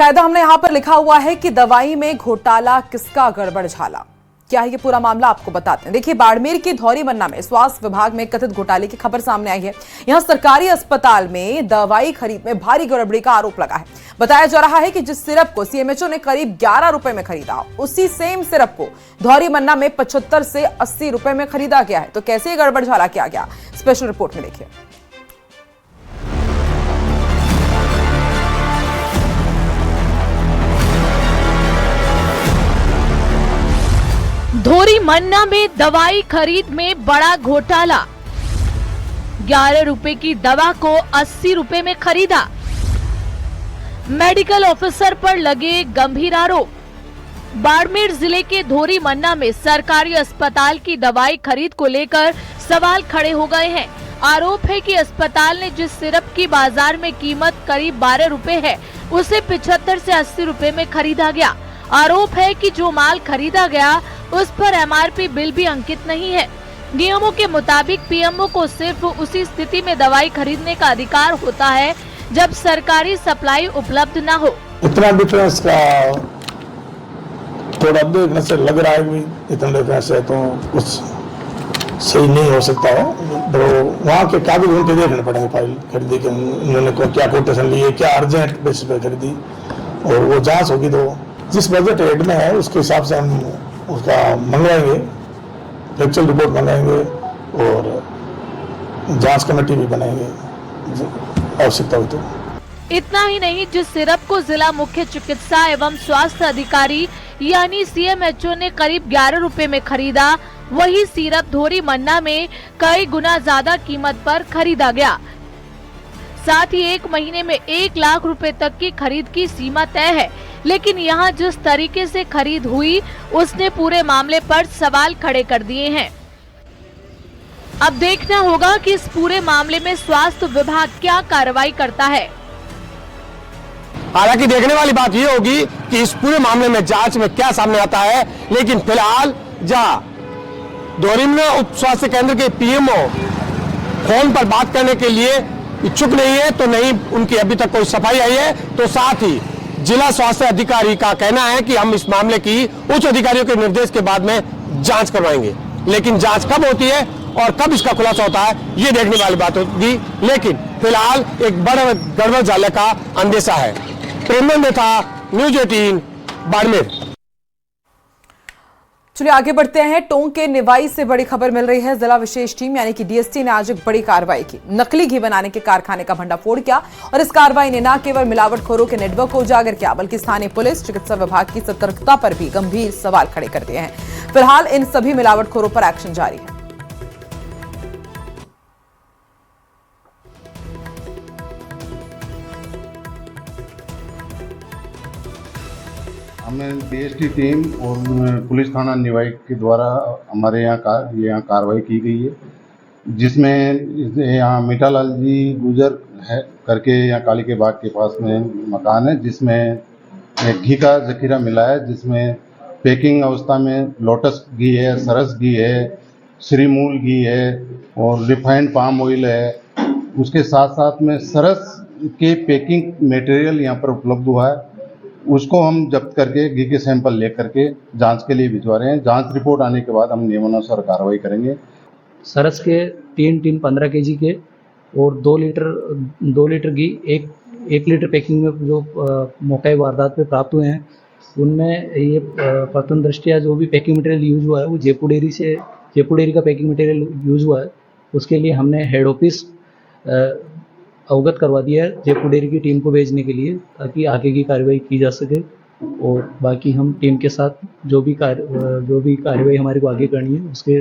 बाकायदा हमने यहाँ पर लिखा हुआ है कि दवाई में घोटाला किसका गड़बड़ झाला। क्या है ये पूरा मामला, आपको बताते हैं। देखिए, बाड़मेर के धौरी मन्ना में स्वास्थ्य विभाग में कथित घोटाले की खबर सामने आई है। यहां सरकारी अस्पताल में दवाई खरीद में भारी गड़बड़ी का आरोप लगा है। बताया जा रहा है कि जिस सिरप को सीएमएचओ ने करीब 11 रुपए में खरीदा, उसी सेम सिरप को धौरी मन्ना में 75 से 80 रुपए में खरीदा गया है। तो कैसे गड़बड़ झाला किया गया, स्पेशल रिपोर्ट में देखिए। धौरी मन्ना में दवाई खरीद में बड़ा घोटाला। 11 रुपए की दवा को 80 रुपए में खरीदा। मेडिकल ऑफिसर पर लगे गंभीर आरोप। बाड़मेर जिले के धौरी मन्ना में सरकारी अस्पताल की दवाई खरीद को लेकर सवाल खड़े हो गए हैं। आरोप है कि अस्पताल ने जिस सिरप की बाजार में कीमत करीब 12 रुपए है, उसे 75 से 80 रुपए में खरीदा गया। आरोप है कि जो माल खरीदा गया उस पर एमआरपी बिल भी अंकित नहीं है। नियमों के मुताबिक पीएमओ को सिर्फ उसी स्थिति में दवाई खरीदने का अधिकार होता है जब सरकारी सप्लाई उपलब्ध न हो। इतना डिफरेंस का थोड़ा देखने से लग रहा है कि इतना डिफरेंस है तो कुछ सही नहीं हो सकता है। तो वहाँ के कागज उनके देखने पड़ेंगे, फाइल खरीदी के उन्होंने क्या कोटेशन लिए, क्या अर्जेंट बेसिस पे खरीदी, और वो जांच होगी तो जिस बजट रेट में है उसके हिसाब से हम उसका मंगवाएंगे, एक्चुअल रिपोर्ट मंगाएंगे और जांच कमेटी भी बनाएंगे आवश्यकता हो तो। इतना ही नहीं, जिस सिरप को जिला मुख्य चिकित्सा एवं स्वास्थ्य अधिकारी यानी सीएमएचओ ने करीब 11 रुपए में खरीदा, वही सिरप धौरी मन्ना में कई गुना ज्यादा कीमत पर खरीदा गया। साथ ही 1 महीने में 1 लाख रुपए तक की खरीद की सीमा तय है। लेकिन यहाँ जिस तरीके से खरीद हुई, उसने पूरे मामले पर सवाल खड़े कर दिए हैं। अब देखना होगा कि इस पूरे मामले में स्वास्थ्य विभाग क्या कार्रवाई करता है। हालांकि देखने वाली बात यह होगी कि इस पूरे मामले में जांच में क्या सामने आता है। लेकिन फिलहाल जहां धौरी मन्ना उप स्वास्थ्य केंद्र के पीएमओ फोन पर बात करने के लिए इच्छुक नहीं है, तो नहीं उनकी अभी तक कोई सफाई आई है, तो साथ ही जिला स्वास्थ्य अधिकारी का कहना है कि हम इस मामले की उच्च अधिकारियों के निर्देश के बाद में जांच करवाएंगे। लेकिन जांच कब होती है और कब इसका खुलासा होता है, ये देखने वाली बात होगी। लेकिन फिलहाल एक बड़ा गड़बड़ झाले का अंदेशा है। प्रेमनंद था, न्यूज 18 बाड़मेर। चलिए आगे बढ़ते हैं। टोंक के निवाई से बड़ी खबर मिल रही है। जिला विशेष टीम यानी कि डीएसटी ने आज एक बड़ी कार्रवाई की। नकली घी बनाने के कारखाने का भंडाफोड़ किया और इस कार्रवाई ने न केवल मिलावटखोरों के नेटवर्क को उजागर किया, बल्कि स्थानीय पुलिस चिकित्सा विभाग की सतर्कता पर भी गंभीर सवाल खड़े कर दिए हैं। फिलहाल इन सभी मिलावटखोरों पर एक्शन जारी है। हमें डीएसटी टीम और पुलिस थाना निवाई के द्वारा हमारे यहाँ कार्रवाई की गई है, जिसमें यहाँ मीठालाल जी गुजर है करके यहाँ काली के बाग के पास में मकान है, जिसमें एक घी का जखीरा मिला है, जिसमें पैकिंग अवस्था में लोटस घी है, सरस घी है, श्रीमूल घी है और रिफाइंड पाम ऑयल है। उसके साथ साथ में सरस के पैकिंग मटेरियल यहाँ पर उपलब्ध हुआ है। उसको हम जब्त करके घी के सैंपल ले करके जांच के लिए भिजवा रहे हैं। जांच रिपोर्ट आने के बाद हम नियमानुसार कार्रवाई करेंगे। सरस के 3 टिन 15 केजी के और 2 लीटर घी एक लीटर पैकिंग में जो मौके वारदात पे प्राप्त हुए हैं, उनमें ये प्रथम दृष्टया जो भी पैकिंग मटेरियल यूज हुआ है वो जयपुर डेयरी का पैकिंग मटेरियल यूज हुआ है। उसके लिए हमने हेड ऑफिस अवगत करवा दिया है जयपुर डेयरी की टीम को भेजने के लिए, ताकि आगे की कार्रवाई की जा सके। और बाकी हम टीम के साथ जो भी कार्रवाई हमारे को आगे करनी है उसके